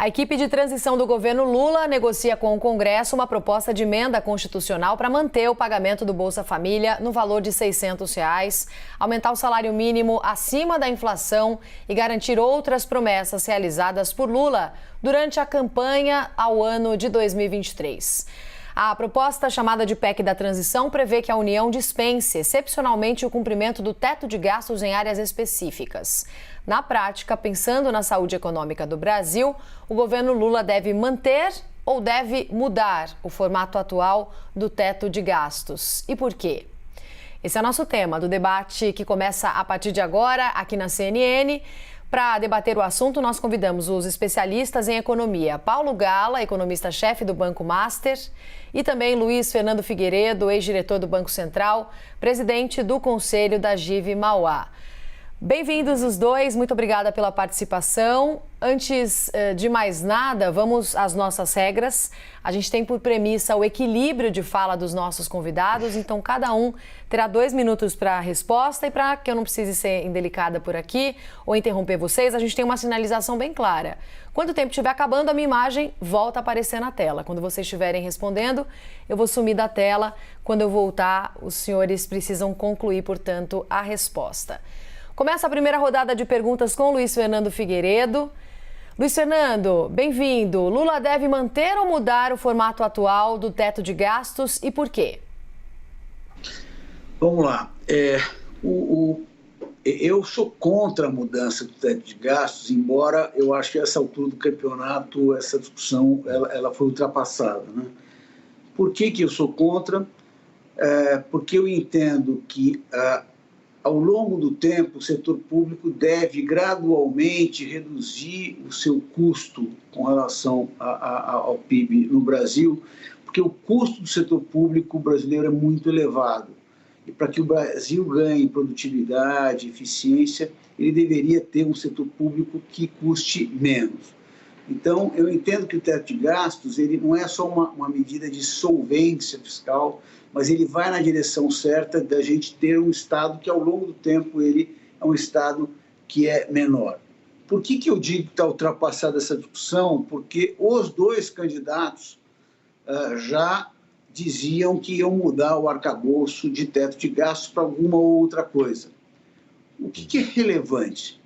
A equipe de transição do governo Lula negocia com o Congresso uma proposta de emenda constitucional para manter o pagamento do Bolsa Família no valor de R$ 600, aumentar o salário mínimo acima da inflação e garantir outras promessas realizadas por Lula durante a campanha ao ano de 2023. A proposta, chamada de PEC da Transição, prevê que a União dispense excepcionalmente o cumprimento do teto de gastos em áreas específicas. Na prática, pensando na saúde econômica do Brasil, o governo Lula deve manter ou deve mudar o formato atual do teto de gastos. E por quê? Esse é o nosso tema do debate que começa a partir de agora aqui na CNN. Para debater o assunto, nós convidamos os especialistas em economia, Paulo Gala, economista-chefe do Banco Master, e também Luiz Fernando Figueiredo, ex-diretor do Banco Central, presidente do Conselho da GIV Mauá. Bem-vindos os dois, muito obrigada pela participação. Antes de mais nada, vamos às nossas regras. A gente tem por premissa o equilíbrio de fala dos nossos convidados, então cada um terá 2 minutos para a resposta, e para que eu não precise ser indelicada por aqui ou interromper vocês, a gente tem uma sinalização bem clara. Quando o tempo estiver acabando, a minha imagem volta a aparecer na tela. Quando vocês estiverem respondendo, eu vou sumir da tela. Quando eu voltar, os senhores precisam concluir, portanto, a resposta. Começa a primeira rodada de perguntas com Luiz Fernando Figueiredo. Luiz Fernando, bem-vindo. Lula deve manter ou mudar o formato atual do teto de gastos e por quê? Vamos lá. Eu sou contra a mudança do teto de gastos, embora eu acho que a essa altura do campeonato essa discussão ela foi ultrapassada, né? Por que eu sou contra? Porque eu entendo que ao longo do tempo, o setor público deve gradualmente reduzir o seu custo com relação ao PIB no Brasil, porque o custo do setor público brasileiro é muito elevado. E para que o Brasil ganhe produtividade, eficiência, ele deveria ter um setor público que custe menos. Então, eu entendo que o teto de gastos ele não é só uma medida de solvência fiscal, mas ele vai na direção certa da gente ter um Estado que, ao longo do tempo, ele é um Estado que é menor. Por que eu digo que está ultrapassada essa discussão? Porque os dois candidatos já diziam que iam mudar o arcabouço de teto de gastos para alguma outra coisa. O que é relevante?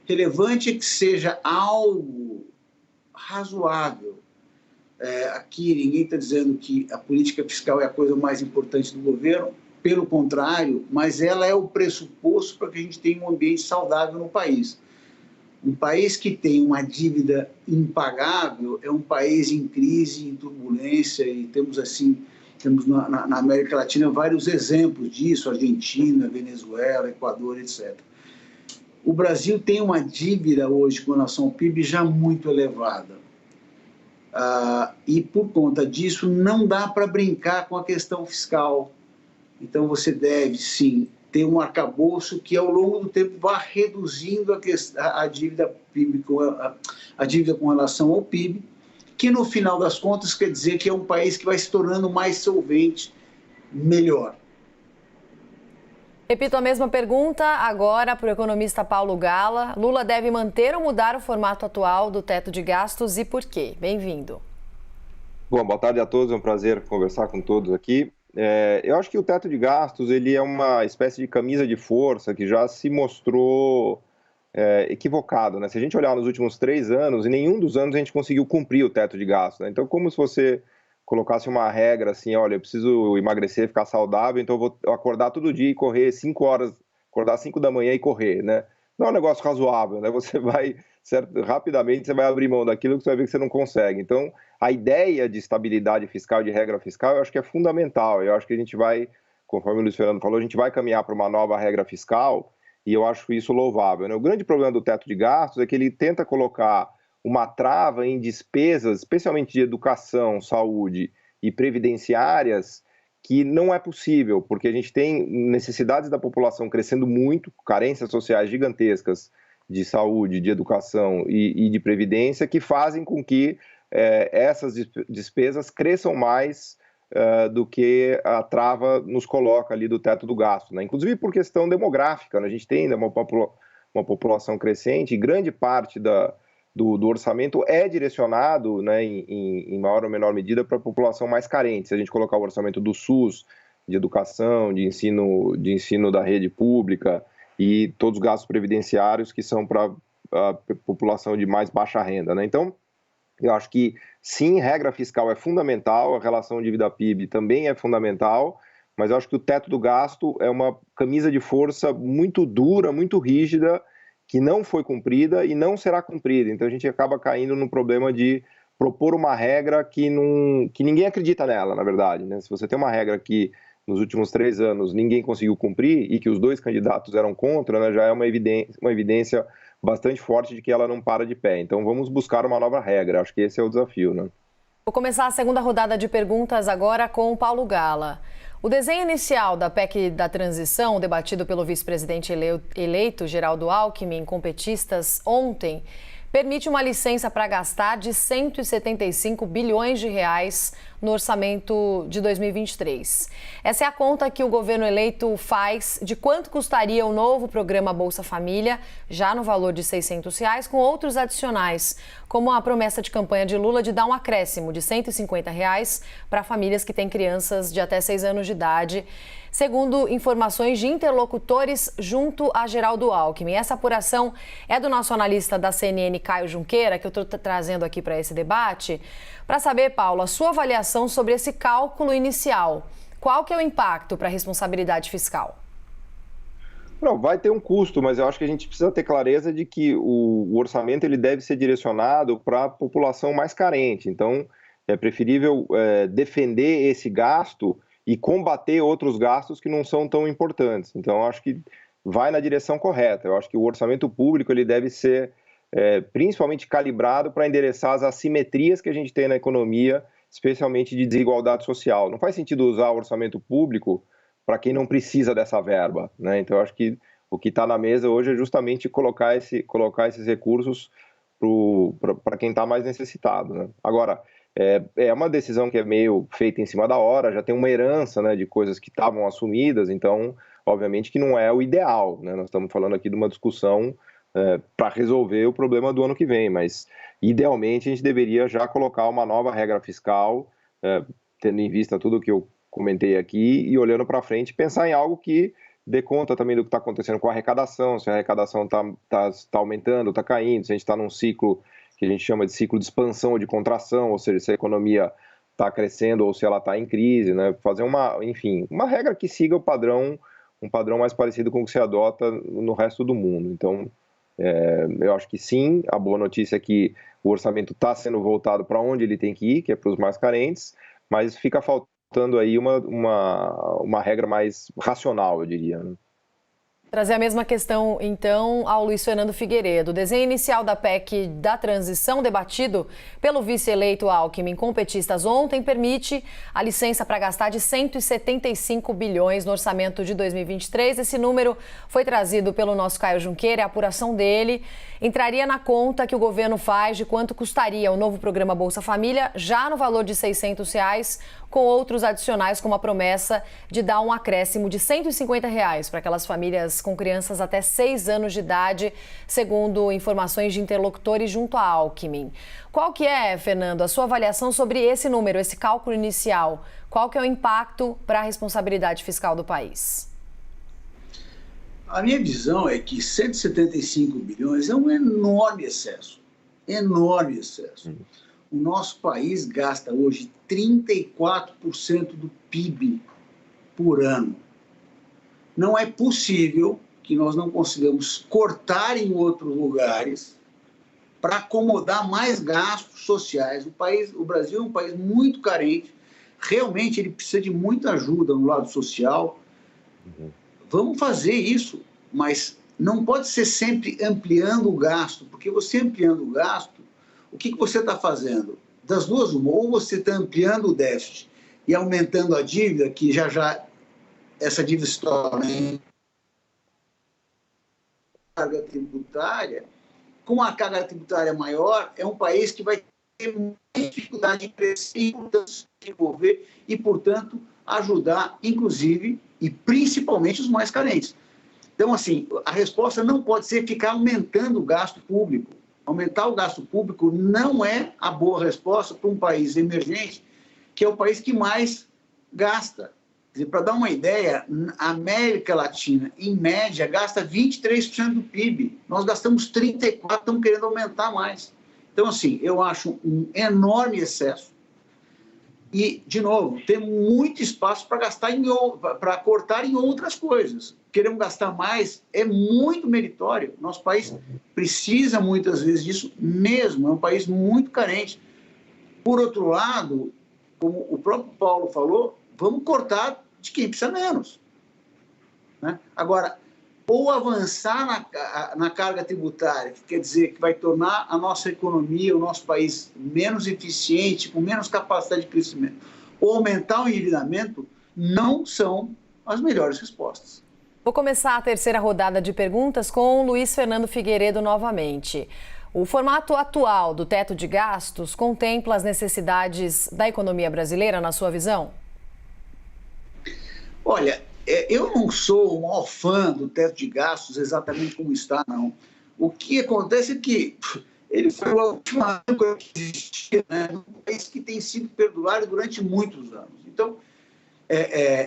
Relevante é que seja algo razoável. Aqui ninguém está dizendo que a política fiscal é a coisa mais importante do governo, pelo contrário, mas ela é o pressuposto para que a gente tenha um ambiente saudável no país. Um país que tem uma dívida impagável é um país em crise, em turbulência, e temos na América Latina vários exemplos disso, Argentina, Venezuela, Equador, etc. O Brasil tem uma dívida hoje com relação ao PIB já muito elevada. E por conta disso não dá para brincar com a questão fiscal. Então você deve sim ter um arcabouço que ao longo do tempo vá reduzindo a dívida PIB a dívida com relação ao PIB, que no final das contas quer dizer que é um país que vai se tornando mais solvente, melhor. Repito a mesma pergunta agora para o economista Paulo Gala. Lula deve manter ou mudar o formato atual do teto de gastos e por quê? Bem-vindo. Bom, boa tarde a todos, é um prazer conversar com todos aqui. Eu acho que o teto de gastos ele é uma espécie de camisa de força que já se mostrou equivocado, né? Se a gente olhar nos últimos 3 anos, em nenhum dos anos a gente conseguiu cumprir o teto de gastos, né? Então, como se você colocasse uma regra assim, olha, eu preciso emagrecer, ficar saudável, então eu vou acordar todo dia e correr 5 horas, acordar 5 da manhã e correr, né? Não é um negócio razoável, né? Você vai, rapidamente você vai abrir mão daquilo que você vai ver que você não consegue. Então, a ideia de estabilidade fiscal, de regra fiscal, eu acho que é fundamental. Eu acho que a gente vai, conforme o Luiz Fernando falou, a gente vai caminhar para uma nova regra fiscal e eu acho isso louvável, né? O grande problema do teto de gastos é que ele tenta colocar uma trava em despesas, especialmente de educação, saúde e previdenciárias, que não é possível, porque a gente tem necessidades da população crescendo muito, carências sociais gigantescas de saúde, de educação e de previdência, que fazem com que essas despesas cresçam mais do que a trava nos coloca ali do teto do gasto, né? Inclusive por questão demográfica, né? A gente tem uma população crescente e grande parte do orçamento é direcionado, né, em maior ou menor medida, para a população mais carente. Se a gente colocar o orçamento do SUS, de educação, de ensino da rede pública e todos os gastos previdenciários que são para a população de mais baixa renda, né? Então, eu acho que, sim, regra fiscal é fundamental, a relação dívida-PIB também é fundamental, mas eu acho que o teto do gasto é uma camisa de força muito dura, muito rígida, que não foi cumprida e não será cumprida. Então, a gente acaba caindo no problema de propor uma regra que ninguém acredita nela, na verdade, né? Se você tem uma regra que, nos últimos 3 anos, ninguém conseguiu cumprir e que os 2 candidatos eram contra, né, já é uma evidência bastante forte de que ela não para de pé. Então, vamos buscar uma nova regra. Acho que esse é o desafio, né? Vou começar a segunda rodada de perguntas agora com o Paulo Gala. O desenho inicial da PEC da transição, debatido pelo vice-presidente eleito Geraldo Alckmin com petistas ontem, permite uma licença para gastar de 175 bilhões de reais no orçamento de 2023. Essa é a conta que o governo eleito faz de quanto custaria o novo programa Bolsa Família, já no valor de R$ 600, com outros adicionais, como a promessa de campanha de Lula de dar um acréscimo de R$ 150 para famílias que têm crianças de até 6 anos de idade, segundo informações de interlocutores junto a Geraldo Alckmin. Essa apuração é do nosso analista da CNN, Caio Junqueira, que eu estou trazendo aqui para esse debate. Para saber, Paulo, a sua avaliação sobre esse cálculo inicial. Qual que é o impacto para a responsabilidade fiscal? Não, vai ter um custo, mas eu acho que a gente precisa ter clareza de que o orçamento ele deve ser direcionado para a população mais carente. Então, é preferível defender esse gasto e combater outros gastos que não são tão importantes. Então, eu acho que vai na direção correta. Eu acho que o orçamento público ele deve ser principalmente calibrado para endereçar as assimetrias que a gente tem na economia, especialmente de desigualdade social. Não faz sentido usar o orçamento público para quem não precisa dessa verba, né? Então, eu acho que o que está na mesa hoje é justamente colocar esses recursos para quem está mais necessitado, né? Agora, é uma decisão que é meio feita em cima da hora, já tem uma herança, né, de coisas que estavam assumidas, então, obviamente que não é o ideal, né? Nós estamos falando aqui de uma discussão para resolver o problema do ano que vem, mas idealmente a gente deveria já colocar uma nova regra fiscal, tendo em vista tudo que eu comentei aqui e olhando para frente, pensar em algo que dê conta também do que está acontecendo com a arrecadação, se a arrecadação está aumentando, está caindo, se a gente está num ciclo que a gente chama de ciclo de expansão ou de contração, ou seja, se a economia está crescendo ou se ela está em crise, né? Fazer uma regra que siga um padrão mais parecido com o que se adota no resto do mundo. Então, eu acho que sim, a boa notícia é que o orçamento está sendo voltado para onde ele tem que ir, que é para os mais carentes, mas fica faltando aí uma regra mais racional, eu diria, né? Trazer a mesma questão, então, ao Luiz Fernando Figueiredo. O desenho inicial da PEC da transição, debatido pelo vice-eleito Alckmin com petistas ontem, permite a licença para gastar de 175 bilhões no orçamento de 2023. Esse número foi trazido pelo nosso Caio Junqueira, a apuração dele entraria na conta que o governo faz de quanto custaria o novo programa Bolsa Família, já no valor de R$ 600, com outros adicionais, como a promessa de dar um acréscimo de R$ 150 para aquelas famílias com crianças até 6 anos de idade, segundo informações de interlocutores junto a Alckmin. Qual que é, Fernando, a sua avaliação sobre esse número, esse cálculo inicial? Qual que é o impacto para a responsabilidade fiscal do país? A minha visão é que 175 bilhões é um enorme excesso. Enorme excesso. O nosso país gasta hoje 34% do PIB por ano. Não é possível que nós não consigamos cortar em outros lugares para acomodar mais gastos sociais. O Brasil é um país muito carente, realmente ele precisa de muita ajuda no lado social. Vamos fazer isso, mas não pode ser sempre ampliando o gasto, porque você ampliando o gasto, o que você está fazendo? Das duas, uma, ou você está ampliando o déficit e aumentando a dívida, que já essa dívida se torna carga tributária. Com a carga tributária maior, é um país que vai ter muita dificuldade de crescer e, portanto, se desenvolver e, portanto, ajudar, inclusive, e principalmente os mais carentes. Então, assim, a resposta não pode ser ficar aumentando o gasto público. Aumentar o gasto público não é a boa resposta para um país emergente, que é o país que mais gasta. Para dar uma ideia, a América Latina, em média, gasta 23% do PIB. Nós gastamos 34%, estamos querendo aumentar mais. Então, assim, eu acho um enorme excesso. E, de novo, tem muito espaço para gastar para cortar em outras coisas. Queremos gastar mais, é muito meritório. Nosso país precisa muitas vezes disso mesmo, é um país muito carente. Por outro lado, como o próprio Paulo falou, vamos cortar de quem precisa menos. Né? Agora, ou avançar na carga tributária, que quer dizer que vai tornar a nossa economia, o nosso país menos eficiente, com menos capacidade de crescimento, ou aumentar o endividamento, não são as melhores respostas. Vou começar a terceira rodada de perguntas com o Luiz Fernando Figueiredo novamente. O formato atual do teto de gastos contempla as necessidades da economia brasileira, na sua visão? Olha, eu não sou o maior fã do teto de gastos exatamente como está, não. O que acontece é que ele foi a última coisa que existia, né, num país que tem sido perdulário durante muitos anos. Então,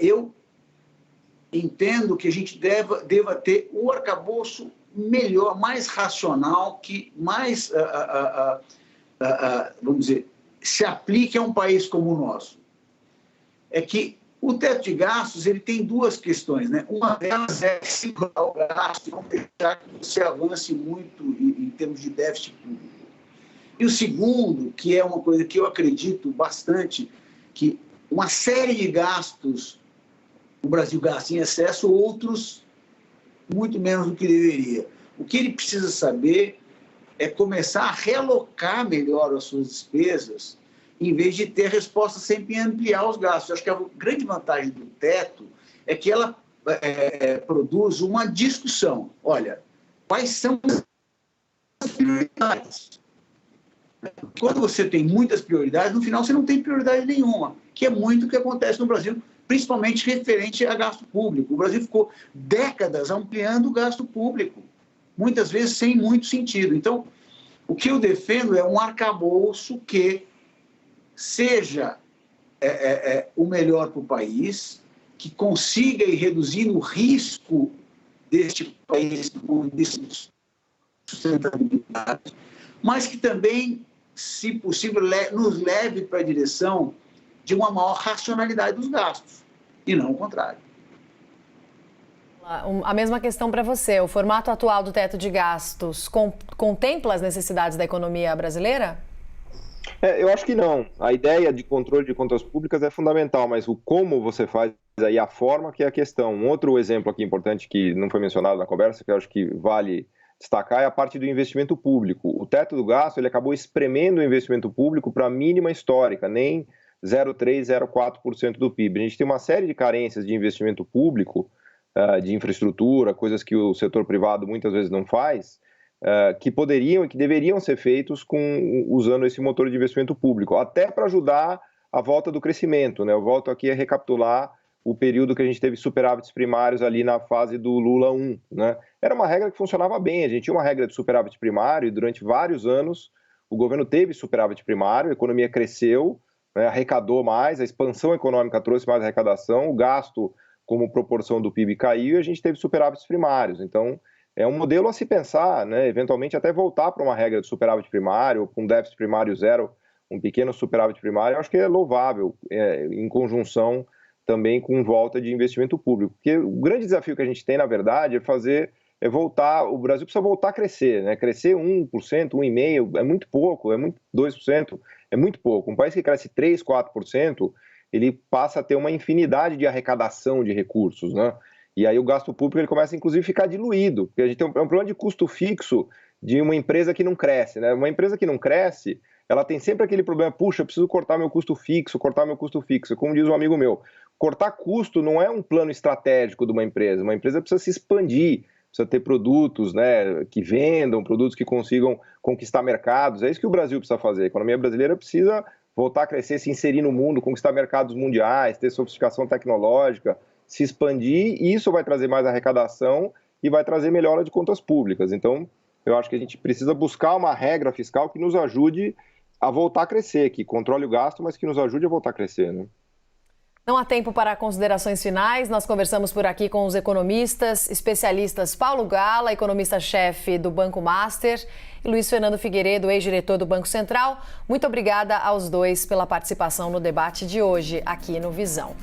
eu entendo que a gente deva ter o arcabouço melhor, mais racional, que mais, vamos dizer, se aplique a um país como o nosso. É que o teto de gastos ele tem duas questões, né? Uma delas é segurar o gasto e não deixar que você avance muito em termos de déficit público. E o segundo, que é uma coisa que eu acredito bastante, que uma série de gastos o Brasil gasta em excesso, outros muito menos do que deveria. O que ele precisa saber é começar a realocar melhor as suas despesas, em vez de ter a resposta sempre em ampliar os gastos. Acho que a grande vantagem do teto é que ela produz uma discussão. Olha, quais são as prioridades? Quando você tem muitas prioridades, no final você não tem prioridade nenhuma, que é muito o que acontece no Brasil, principalmente referente a gasto público. O Brasil ficou décadas ampliando o gasto público, muitas vezes sem muito sentido. Então, o que eu defendo é um arcabouço que seja o melhor para o país, que consiga ir reduzindo o risco deste país com sustentabilidade, mas que também, se possível, nos leve para a direção de uma maior racionalidade dos gastos, e não o contrário. A mesma questão para você. O formato atual do teto de gastos contempla as necessidades da economia brasileira? Eu acho que não. A ideia de controle de contas públicas é fundamental, mas o como você faz aí, a forma que é a questão. Um outro exemplo aqui importante que não foi mencionado na conversa, que eu acho que vale destacar, é a parte do investimento público. O teto do gasto ele acabou espremendo o investimento público para a mínima histórica, nem 0,3%, 0,4% do PIB. A gente tem uma série de carências de investimento público, de infraestrutura, coisas que o setor privado muitas vezes não faz, que poderiam e que deveriam ser feitos usando esse motor de investimento público, até para ajudar a volta do crescimento, né? Eu volto aqui a recapitular o período que a gente teve superávites primários ali na fase do Lula 1, né? Era uma regra que funcionava bem, a gente tinha uma regra de superávit primário e durante vários anos o governo teve superávit primário, a economia cresceu, né? Arrecadou mais, a expansão econômica trouxe mais arrecadação, o gasto como proporção do PIB caiu e a gente teve superávites primários. Então, é um modelo a se pensar, né? Eventualmente até voltar para uma regra de superávit primário, com um déficit primário zero, um pequeno superávit primário, eu acho que é louvável, em conjunção também com volta de investimento público. Porque o grande desafio que a gente tem, na verdade, é voltar, o Brasil precisa voltar a crescer, né? Crescer 1%, 1,5% é muito pouco, 2% é muito pouco. Um país que cresce 3%, 4%, ele passa a ter uma infinidade de arrecadação de recursos, né? E aí o gasto público ele começa, inclusive, a ficar diluído, porque a gente tem um problema de custo fixo de uma empresa que não cresce, né? Uma empresa que não cresce, ela tem sempre aquele problema, puxa, eu preciso cortar meu custo fixo. Como diz um amigo meu, cortar custo não é um plano estratégico de uma empresa precisa se expandir, precisa ter produtos, né, que vendam, produtos que consigam conquistar mercados, é isso que o Brasil precisa fazer, a economia brasileira precisa voltar a crescer, se inserir no mundo, conquistar mercados mundiais, ter sofisticação tecnológica, se expandir, e isso vai trazer mais arrecadação e vai trazer melhora de contas públicas. Então, eu acho que a gente precisa buscar uma regra fiscal que nos ajude a voltar a crescer, que controle o gasto, mas que nos ajude a voltar a crescer, né? Não há tempo para considerações finais. Nós conversamos por aqui com os economistas, especialistas Paulo Gala, economista-chefe do Banco Master, e Luiz Fernando Figueiredo, ex-diretor do Banco Central. Muito obrigada aos dois pela participação no debate de hoje aqui no Visão.